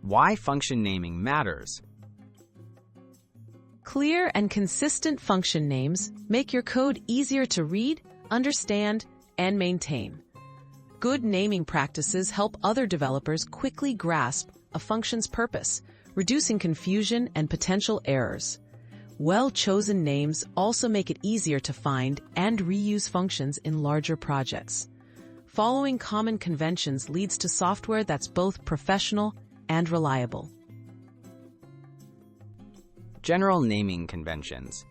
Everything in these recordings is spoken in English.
Why function naming matters. Clear and consistent function names make your code easier to read, understand, and maintain. Good naming practices help other developers quickly grasp a function's purpose, reducing confusion and potential errors. Well-chosen names also make it easier to find and reuse functions in larger projects. Following common conventions leads to software that's both professional and reliable. General naming conventions.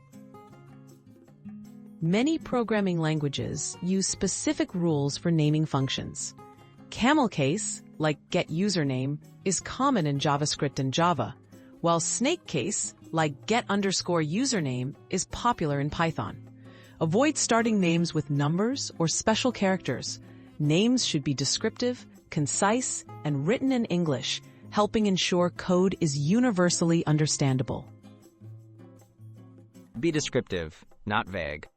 Many programming languages use specific rules for naming functions. Camel case, like getUsername, is common in JavaScript and Java, while snake case, like get_username, is popular in Python. Avoid starting names with numbers or special characters. Names should be descriptive, concise, and written in English, helping ensure code is universally understandable. Be descriptive, not vague.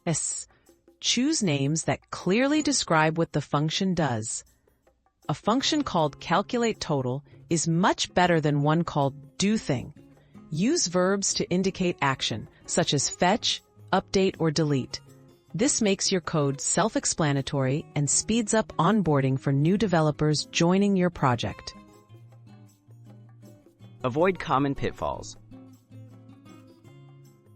S. Choose names that clearly describe what the function does. A function called calculateTotal is much better than one called doThing. Use verbs to indicate action, such as fetch, update, or delete. This makes your code self-explanatory and speeds up onboarding for new developers joining your project. Avoid common pitfalls.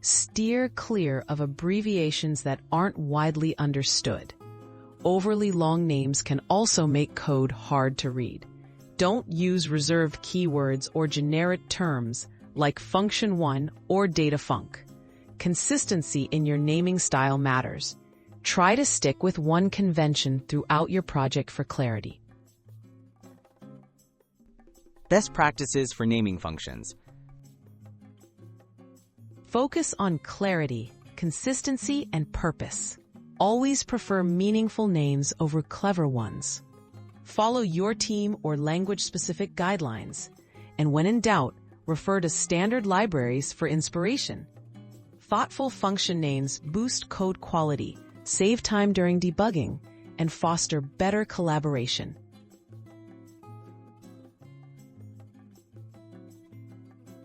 Steer clear of abbreviations that aren't widely understood. Overly long names can also make code hard to read. Don't use reserved keywords or generic terms like function1 or datafunc. Consistency in your naming style matters. Try to stick with one convention throughout your project for clarity. Best practices for naming functions. Focus on clarity, consistency, and purpose. Always prefer meaningful names over clever ones. Follow your team or language-specific guidelines. And when in doubt, refer to standard libraries for inspiration. Thoughtful function names boost code quality, save time during debugging, and foster better collaboration.